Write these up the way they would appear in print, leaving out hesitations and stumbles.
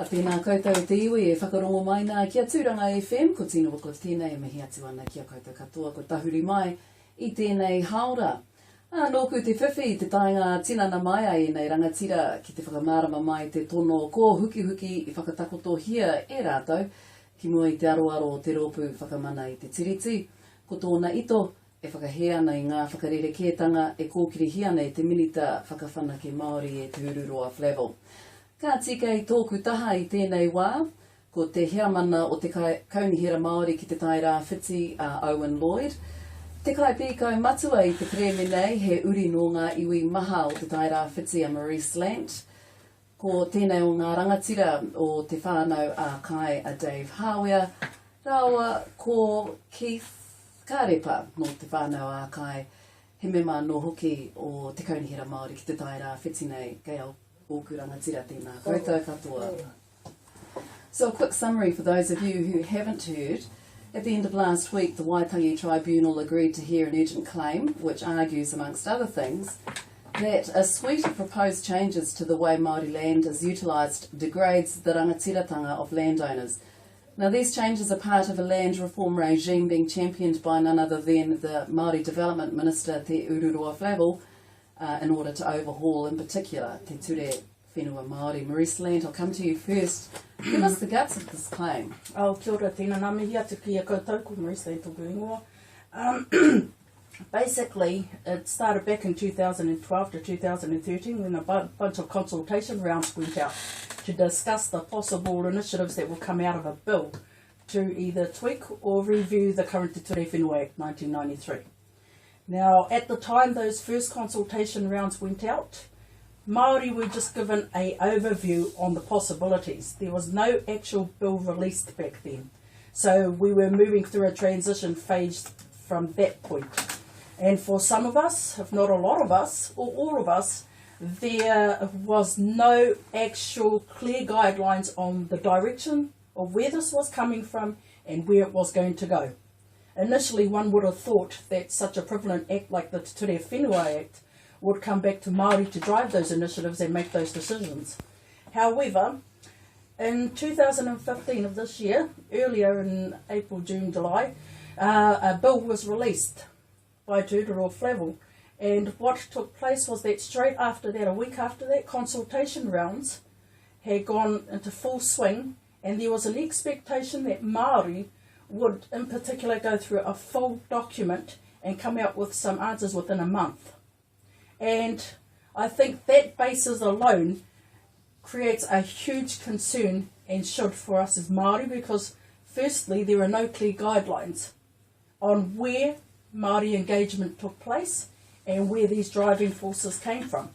A pēnā koutou te iwi e whakarongo mai nā kia Tūranga FM, ko tino Wickliffe tēnei, mihi atu ana kia koutou katoa, ko tahuri mai I tēnei haora. Nōku te whiwhi, te tainga tinana mai ai nei rangatira ki te whakamārama mai te tono ko huki I whakatakoto hia e rātou, ki mua I te aroaro o te rōpū whakamana I te tiriti, ko tōna ito e whakahea nei ngā whakarerekētanga e kōkiri hia nei te minita whakawhanake Māori e te ururoa Flavel. Ka tika I tōku taha I tēnei wā, ko te heamana o te kaunihera Māori ki te tairā whiti Owen Lloyd. Te kai pīkau matua I te preme nei he uri no ngā iwi maha o te tairā whiti a Maurice Lant. Ko tēnei o ngā rangatira o te whānau a kai a Dave Hawea. Rawa ko Keith Kārepa no te whānau a kai he mema no hoki o te kaunihera Māori ki te tairā whiti nei kei au ōku rangatira tēnā koutou katoa. So a quick summary for those of you who haven't heard. At the end of last week, the Waitangi Tribunal agreed to hear an urgent claim, which argues, amongst other things, that a suite of proposed changes to the way Māori land is utilised degrades the Rangatiratanga of landowners. Now, these changes are part of a land reform regime being championed by none other than the Māori Development Minister, Te Ururoa Flavel, in order to overhaul, in particular, Te Ture Whenua Māori. Maurice Lant, I'll come to you first. Give us the guts of this claim. Kia ora, tēnā nā mihi atu ki a koutou, ko Maurice Lant tōku ingoa. Basically, it started back in 2012 to 2013 when a bunch of consultation rounds went out to discuss the possible initiatives that will come out of a bill to either tweak or review the current Te Ture Whenua Act 1993. Now, at the time those first consultation rounds went out, Māori were just given an overview on the possibilities. There was no actual bill released back then. So we were moving through a transition phase from that point. And for some of us, if not a lot of us, or all of us, there was no actual clear guidelines on the direction of where this was coming from and where it was going to go. Initially, one would have thought that such a prevalent act like the Te Ture Whenua Act would come back to Māori to drive those initiatives and make those decisions. However, in 2015 of this year, earlier in April, June, July, a bill was released by Te Ururoa Flavel, and what took place was that straight after that, a week after that, consultation rounds had gone into full swing, and there was an expectation that Māori would in particular go through a full document and come out with some answers within a month. And I think that basis alone creates a huge concern and should for us as Māori, because firstly there are no clear guidelines on where Māori engagement took place and where these driving forces came from.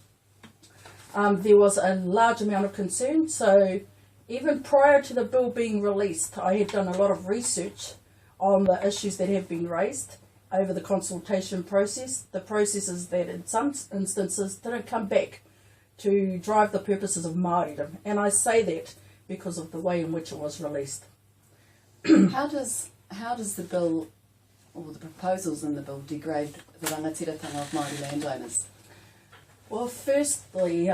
There was a large amount of concern, so even prior to the bill being released, I had done a lot of research on the issues that have been raised over the consultation process, the processes that in some instances didn't come back to drive the purposes of Māoridom. And I say that because of the way in which it was released. How does the bill, or the proposals in the bill, degrade the Rangatiratanga of Māori landowners? Well, firstly,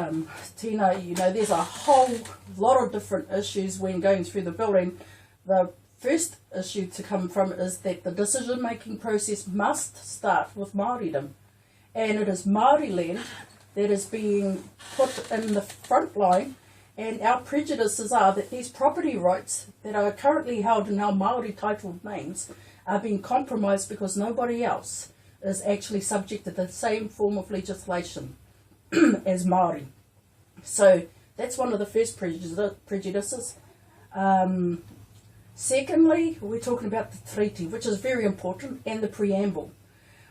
Tina, there's a whole lot of different issues when going through the bill, and the first issue to come from is that the decision-making process must start with Māoridom, and it is Māori land that is being put in the front line, and our prejudices are that these property rights that are currently held in our Māori titled names are being compromised because nobody else is actually subject to the same form of legislation as Māori. So that's one of the first prejudices. Secondly, we're talking about the treaty, which is very important, and the preamble.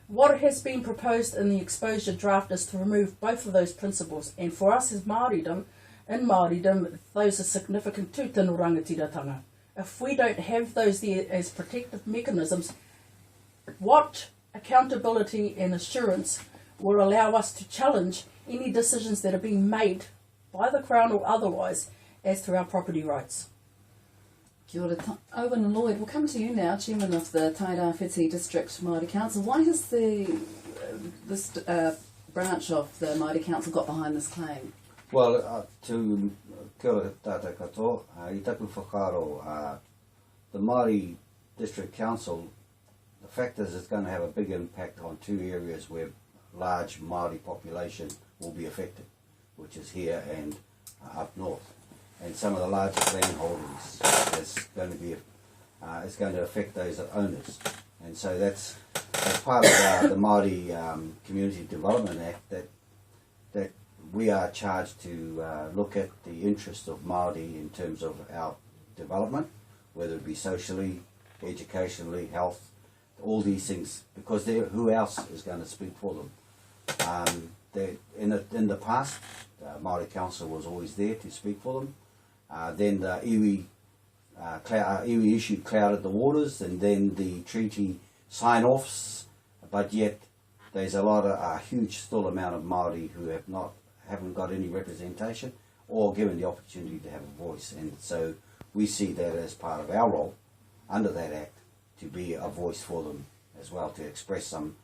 What has been proposed in the exposure draft is to remove both of those principles, and for us as Māoridom, in Māoridom, those are significant to tino Rangatiratanga. If we don't have those there as protective mechanisms, what accountability and assurance will allow us to challenge any decisions that are being made by the Crown or otherwise as to our property rights? Kia ora. Owen Lloyd, we'll come to you now, Chairman of the Tairā Whiti District Māori Council. Why has this branch of the Māori Council got behind this claim? Well, to Kia ora tātou katoa. I taku whakaaro, the Māori District Council, the fact is it's going to have a big impact on two areas where large Māori population will be affected, which is here and up north. And some of the largest land holdings is going to be is going to affect those owners. And so that's part of the Māori Community Development Act that we are charged to look at the interests of Māori in terms of our development, whether it be socially, educationally, health, all these things, because who else is going to speak for them? In the past, the Māori Council was always there to speak for them. Then the iwi issue clouded the waters, and then the treaty sign-offs, but yet there's a huge still amount of Māori who haven't got any representation or given the opportunity to have a voice. And so we see that as part of our role under that Act to be a voice for them as well, to express some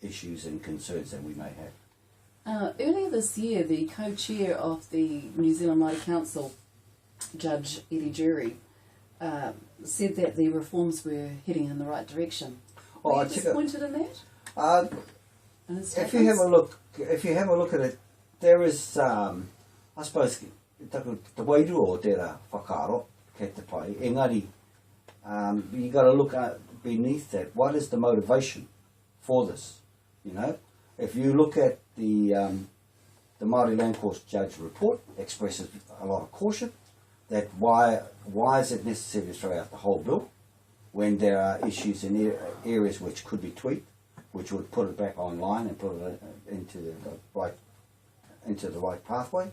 issues and concerns that we may have. Earlier this year, the co-chair of the New Zealand Māori Council, Judge Eddie Jury, said that the reforms were heading in the right direction. Were you disappointed in that? If you have a look at it, there is, I suppose, the wairu o tērā whakaaro, kei te pai, engari, you got to look at beneath that. What is the motivation for this? You know, if you look at the Māori Land Court Judge report, expresses a lot of caution that why is it necessary to throw out the whole bill when there are issues in areas which could be tweaked, which would put it back online and put it into the right pathway.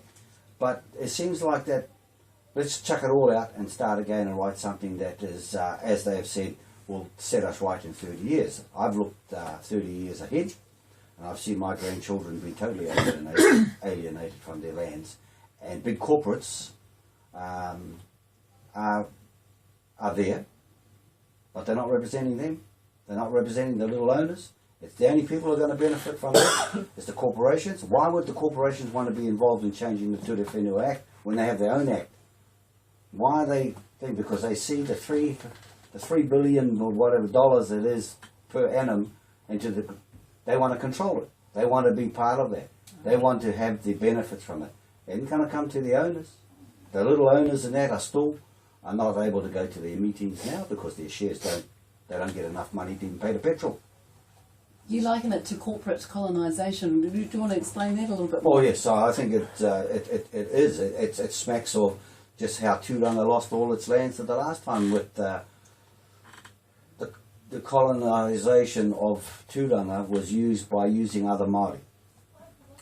But it seems like that, let's chuck it all out and start again and write something that is, as they have said, will set us right in 30 years. I've looked 30 years ahead, and I've seen my grandchildren be totally alienated from their lands. And big corporates are there, but they're not representing them. They're not representing the little owners. It's the only people who are going to benefit from it. It's the corporations. Why would the corporations want to be involved in changing the Ture Whenua Act when they have their own act? Why are they? Because they see the $3 billion or whatever dollars it is per annum they want to control it. They want to be part of that. They want to have the benefits from it. It ain't going to come to the owners. The little owners in that are not able to go to their meetings now because their shares they don't get enough money to even pay the petrol. You liken it to corporate colonisation. Do you want to explain that a little bit more? Oh yes, so I think it is. It smacks of just how Turanga lost all its lands at the last time with the colonisation of Turanga was used by using other Māori.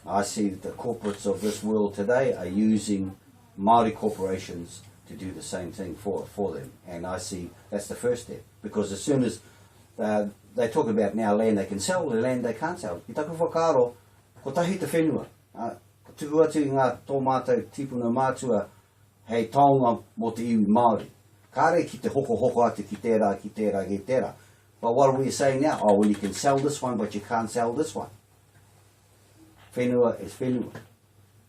I see that the corporates of this world today are using Māori corporations to do the same thing for them, and I see that's the first step, because as soon as they talk about now land they can sell, the land they can't sell. I taku whakaaro, ko tahi te whenua. Ko tuku atu i ngā tō mātou tipuna mātua hei taonga mo te iwi Māori. Kāre ki te hoko atu ki tērā. But what are we saying now? Oh, well, you can sell this one, but you can't sell this one. Whenua is whenua.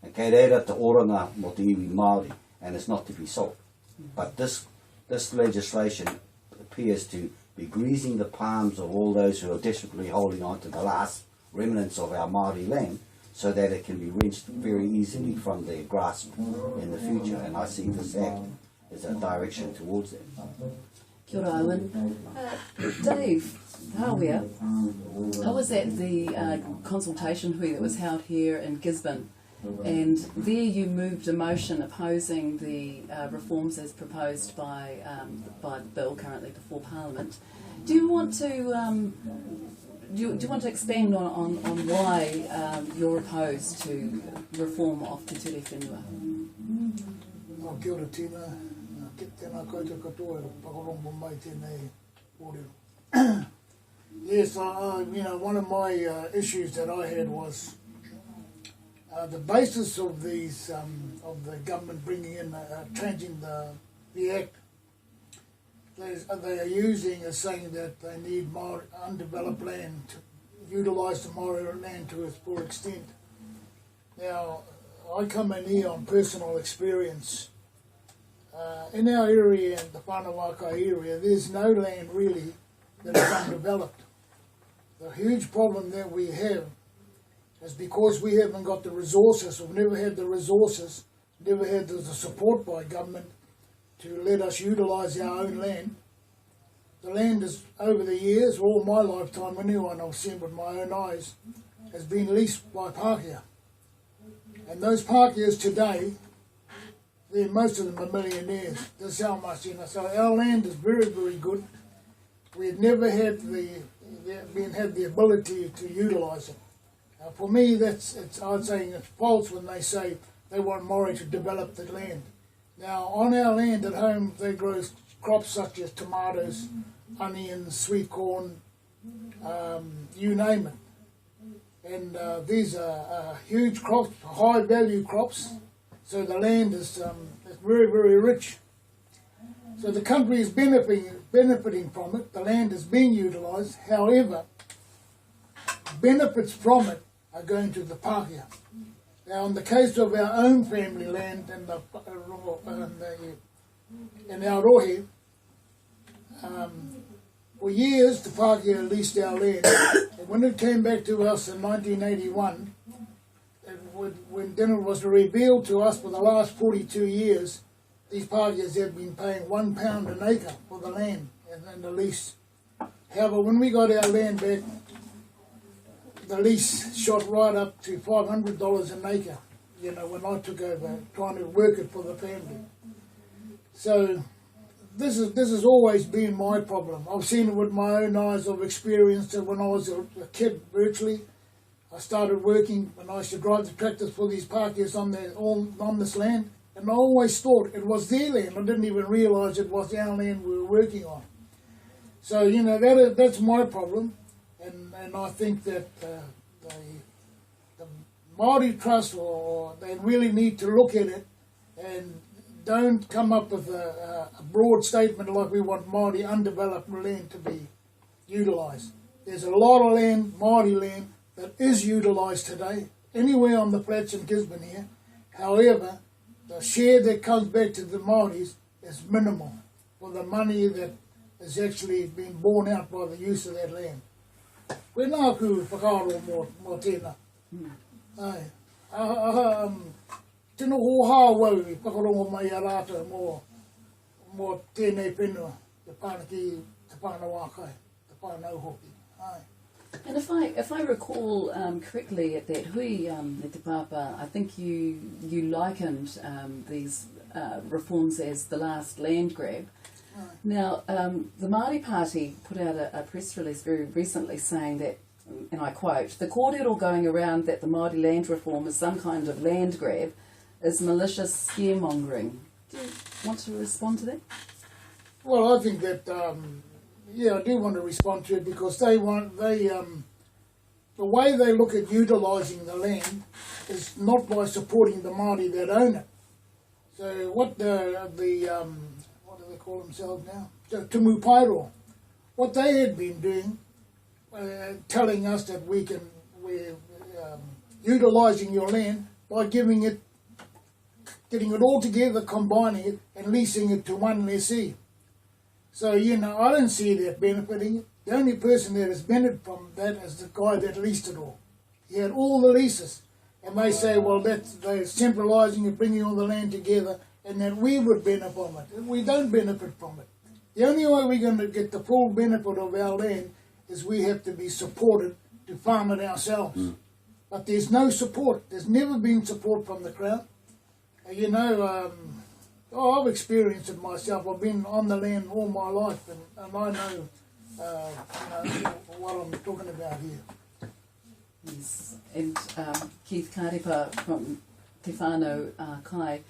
And kei reira te oranga mo te iwi Māori, and it's not to be sold. But this legislation appears to be greasing the palms of all those who are desperately holding on to the last remnants of our Māori land, so that it can be wrenched very easily from their grasp in the future. And I see this Act as a direction towards that. Kia ora, Owen. Dave, Hawea, I was at the consultation hui that was held here in Gisborne, and there you moved a motion opposing the reforms as proposed by the bill currently before Parliament. Do you want to do you want to expand on why you're opposed to reform of the Ture Whenua? Kia ora tina, tēnā koutou katoa e whakarongo mai tēnei kōrero. Yes, one of my issues that I had was the basis of these of the government bringing in changing the Act. They are using as saying that they need more undeveloped land to utilise the Māori land to its full extent. Now, I come in here on personal experience. In our area, in the Whanawaka area, there's no land really that is undeveloped. The huge problem that we have is because we haven't got the resources, we've never had the resources, never had the support by government to let us utilise our own land. The land is, over the years, all my lifetime, anyone I've seen with my own eyes, has been leased by Pākehā. And those Pākehās today, most of them are millionaires. That's how much, you know. So our land is very, very good. We've never had the ability to utilise it. For me, I'd say it's false when they say they want Māori to develop the land. Now, on our land at home, they grow crops such as tomatoes, onions, sweet corn, you name it. And these are huge crops, high value crops, so the land is very, very rich. So the country is benefiting from it, the land is being utilised, however, benefits from it are going to the Pākehā. Now in the case of our own family land in our rohe, for years the Pākehā leased our land, and when it came back to us in 1981, then it was revealed to us for the last 42 years, these Pākehās have been paying £1 an acre for the land and the lease. However, when we got our land back, the lease shot right up to $500 an acre, you know, when I took over, trying to work it for the family. So this has always been my problem. I've seen it with my own eyes. I've experienced it when I was a kid virtually. I started working when I used to drive the tractors for these Pākehās on this land, and I always thought it was their land. I didn't even realise it was our land we were working on. So, you know, that's my problem, and I think that the Māori Trust, or they really need to look at it and don't come up with a broad statement like we want Māori undeveloped land to be utilised. There's a lot of land, Māori land, that is utilised today, anywhere on the flats in Gisborne here. However, the share that comes back to the Māoris is minimal for the money that is actually being borne out by the use of that land. Koe nā ku whakaaro mō tēnā. Ai. Tino hoha wau I whakarongo mai a rātou mō tēnei whenua, te pānaki, te pānawākai, te pānauhoki. Ai. And if I recall correctly at that hui te pāpā, I think you likened these reforms as the last land grab. Right. Now, the Māori Party put out a press release very recently saying that, and I quote, the kōrero going around that the Māori land reform is some kind of land grab is malicious scaremongering. Do you want to respond to that? Well, I think that, yeah, I do want to respond to it because the way they look at utilising the land is not by supporting the Māori that own it. So what what do they call themselves now? Tumu Pairo. What they had been doing, telling us that we're utilising your land by getting it all together, combining it and leasing it to one lessee. So, you know, I don't see that benefiting it. The only person that has benefited from that is the guy that leased it all. He had all the leases. And they say, well, they're centralising it, bringing all the land together, and that we would benefit from it. We don't benefit from it. The only way we're going to get the full benefit of our land is we have to be supported to farm it ourselves. But there's no support. There's never been support from the Crown. You know, I've experienced it myself. I've been on the land all my life, and I know, you know what I'm talking about here. Yes, and Keith Kārepa from Te Whānau Kai,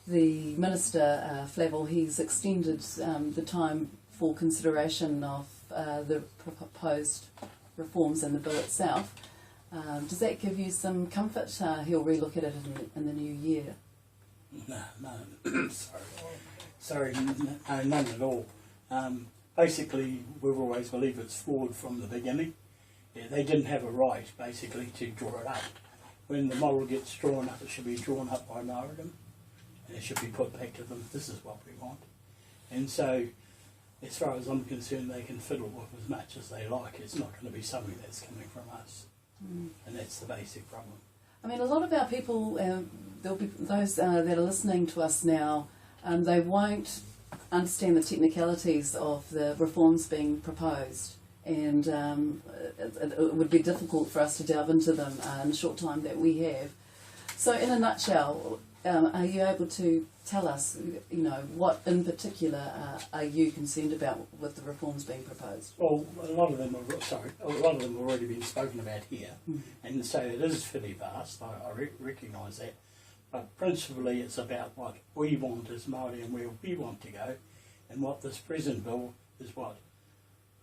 the Minister Flavel, he's extended the time for consideration of the proposed reforms in the bill itself. Does that give you some comfort? He'll relook at it in the new year. No, sorry, none at all. Basically, we've always believed it's flawed from the beginning. Yeah, they didn't have a right, basically, to draw it up. when the model gets drawn up, it should be drawn up by Māoridom, and it should be put back to them. This is what we want. And so, as far as I'm concerned, they can fiddle with as much as they like. It's not going to be something that's coming from us. And that's the basic problem. I mean, a lot of our people, there'll be those that are listening to us now, they won't understand the technicalities of the reforms being proposed, and it would be difficult for us to delve into them in the short time that we have. So in a nutshell, are you able to tell us, you know, what in particular are you concerned about with the reforms being proposed? Well, a lot of them have already been spoken about here, and so it is fairly vast. I recognise that, but principally it's about what we want as Māori and where we want to go, and what this present bill is what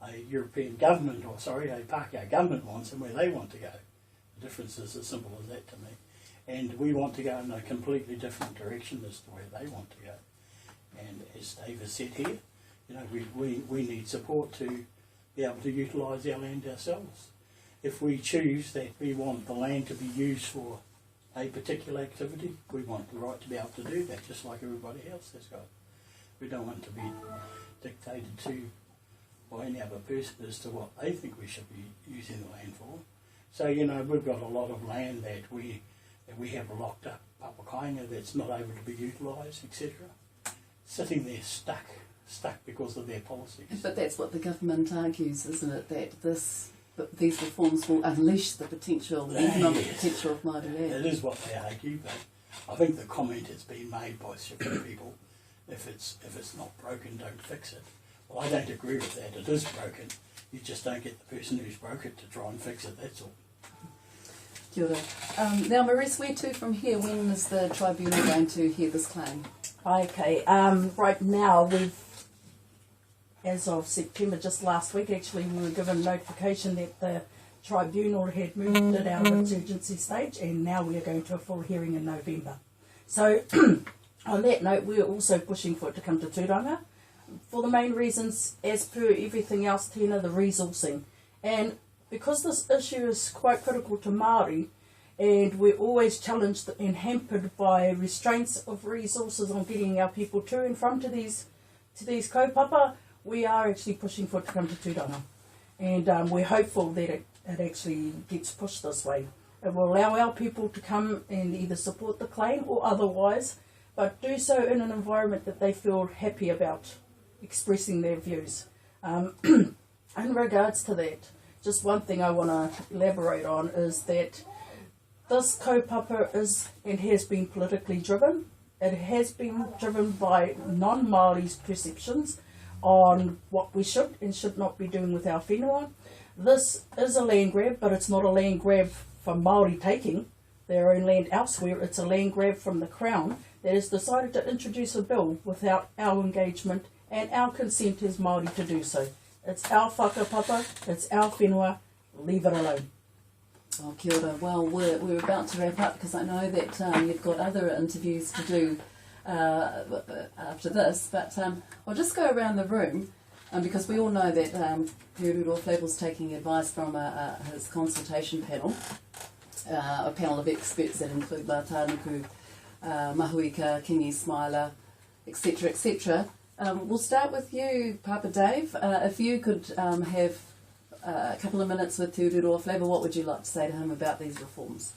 a European government, or sorry, a Pākehā government wants and where they want to go. The difference is as simple as that to me. And we want to go in a completely different direction as to where they want to go. And as Dave has said here, you know, we need support to be able to utilise our land ourselves. If we choose that we want the land to be used for a particular activity, we want the right to be able to do that, just like everybody else has got. We don't want to be dictated to by any other person as to what they think we should be using the land for. So, you know, we've got a lot of land that we have locked up, papakainga, that's not able to be utilised, etc. Sitting there stuck because of their policies. But that's what the government argues, isn't it? That these reforms will unleash the potential, the economic potential of Māori land. It is what they argue, but I think the comment has been made by several people, if it's not broken, don't fix it. Well, I don't agree with that. It is broken. You just don't get the person who's broke it to try and fix it, that's all. Kia ora. Now, Maurice, where to from here? When is the tribunal going to hear this claim? Okay, right now as of September, just last week actually, we were given notification that the tribunal had moved it out of its urgency stage, and now we are going to a full hearing in November. So on that note, we're also pushing for it to come to Turanga for the main reasons, as per everything else, Tina, the resourcing. And because this issue is quite critical to Māori, and we're always challenged and hampered by restraints of resources on getting our people to and from to these kaupapa, we are actually pushing for it to come to Turanga. And we're hopeful that it actually gets pushed this way. It will allow our people to come and either support the claim or otherwise, but do so in an environment that they feel happy about expressing their views. In regards to that, just one thing I want to elaborate on is that this kaupapa is and has been politically driven. It has been driven by non-Māori's perceptions on what we should and should not be doing with our whenua. This is a land grab, but it's not a land grab for Māori taking their own land elsewhere. It's a land grab from the Crown that has decided to introduce a bill without our engagement and our consent as Māori to do so. It's our whakapapa, it's our whenua, leave it alone. Oh, kia ora. Well, we're about to wrap up because I know that you've got other interviews to do after this, but I'll just go around the room because we all know that Wickliffe was taking advice from his consultation panel, a panel of experts that include Waitangi, Mahuika, Kingi, Smiler, etc., etc. We'll start with you, Papa Dave. If you could have a couple of minutes with Wickliffe, what would you like to say to him about these reforms?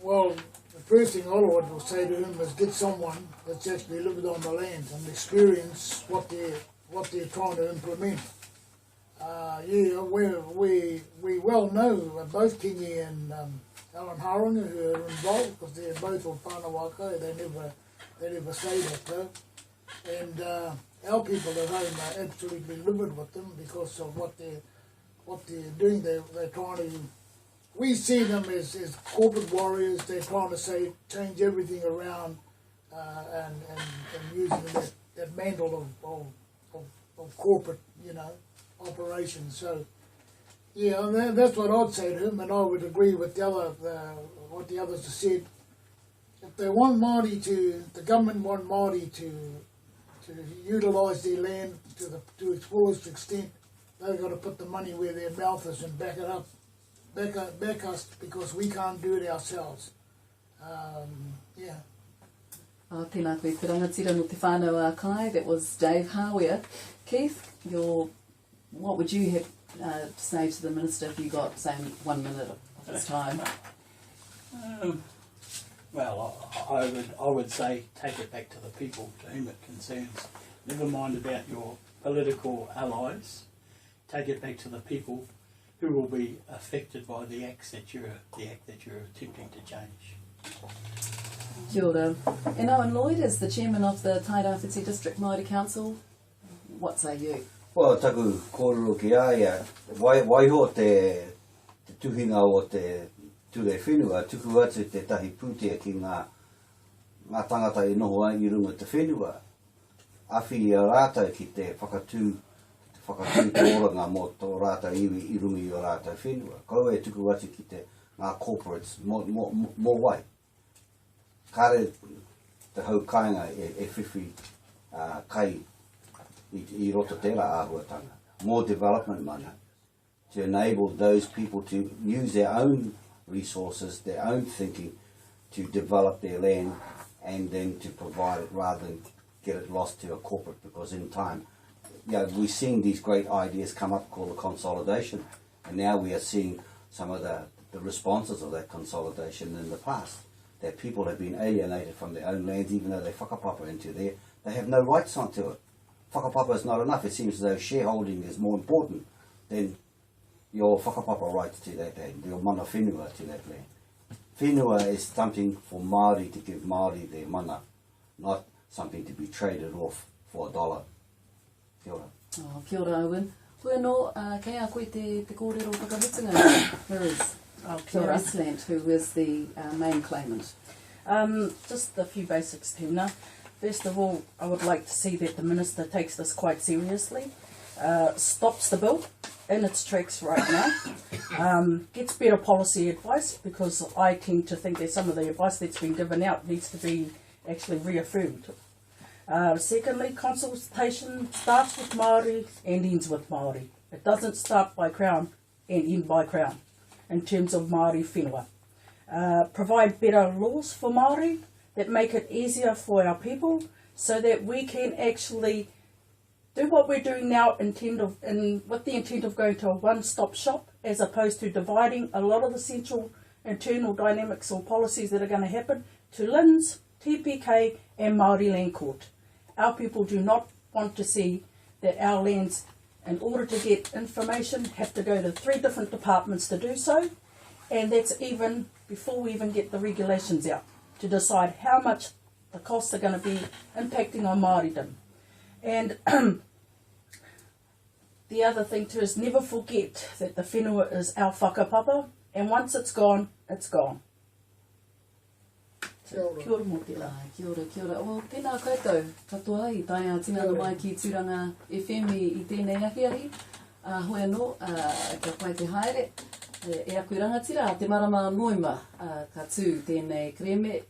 Well, the first thing I would say to him is get someone that's actually lived on the land and experience what they're trying to implement. We well know both Kingi and Alan Harunga who are involved because they're both on whānau they never say that though. And our people at home are absolutely livid with them because of what they're doing. They're trying to. We see them as corporate warriors. They're trying to change everything around and using that mantle of corporate, operations. So, yeah, that's what I'd say to him, and I would agree with what the others have said. If they want Māori the government want Māori to utilise their land to its fullest extent, they've got to put the money where their mouth is and back it up. back us because we can't do it ourselves. Yeah. Tēnā koe te rangatira no te whānau a Kai, that was Dave Hawea. Keith, what would you have to say to the Minister if you got, say, 1 minute of his time? Well, I would say take it back to the people to whom it concerns. Never mind about your political allies. Take it back to the people who will be affected by the act that you're attempting to change. Kia ora. And Owen Lloyd, as the chairman of the Tairāwhiti District Māori Council, what say you? Well, taku kōrero ki aia, waiho te tuhinga o te Ture Whenua, tuku atu te tahi pūtea ki ngā tangata I noho ai I runga te whenua. Awhi a rātou ki te whakatū tōranga mō tō rātou iwi I runga I o rātou whenua. Kau e tuku atu ki te ngā corporates mō wai. Kāre te hau kāinga e whiwhi kai I roto tērā āhuatanga. More development money to enable those people to use their own resources, their own thinking to develop their land and then to provide it rather than get it lost to a corporate, because in time, we're seeing these great ideas come up called the consolidation, and now we are seeing some of the responses of that consolidation in the past, that people have been alienated from their own lands even though they whakapapa into there. They have no rights onto it. Whakapapa is not enough. It seems as though shareholding is more important than your whakapapa rights to that land, your mana whenua to that land. Whenua is something for Māori to give Māori their mana, not something to be traded off for $1. Kia ora. Oh, kia ora, Owen. Pua no, kei a koe te kōrero whakahutunga. Where is Grassland, who is the main claimant? Just a few basics, Tēnā. First of all, I would like to see that the Minister takes this quite seriously, stops the bill in its tracks right now, gets better policy advice, because I tend to think that some of the advice that's been given out needs to be actually reaffirmed. Secondly, consultation starts with Māori and ends with Māori. It doesn't start by Crown and end by Crown in terms of Māori whenua. Provide better laws for Māori that make it easier for our people so that we can actually do what we're doing now with the intent of going to a one-stop shop, as opposed to dividing a lot of the central internal dynamics or policies that are going to happen to LINZ, TPK and Māori Land Court. Our people do not want to see that our lands, in order to get information, have to go to 3 different departments to do so, and that's even before we even get the regulations out, to decide how much the costs are going to be impacting on Māoridom. And the other thing too is never forget that the whenua is our whakapapa, and once it's gone, it's gone. Kia ora. Kia ora mō te la. Kia ora, kia ora. O, tēnā koutou, katoa I taia tinana mai ki Turanga FM I tēnei ahiahi. Hoi anō, kia pai te haere. E aku rangatira, te marama noima ka tū tēnei kreme.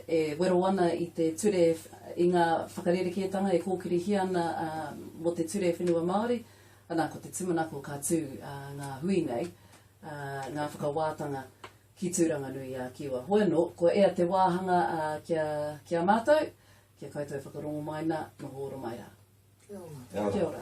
E wero ana I te ture I ngā whakarerekiatanga e kōkiri ana mo te Ture Whenua Māori. Anā ko te tumanako ka tū ngā hui nei, ngā whakawātanga ki Tūranga nui a kiwa. Hoi anō, ko ea te wāhanga kia mātou, kia koutou whakarongo mai nā, no hōra mai rā. Kia ora. Kia ora.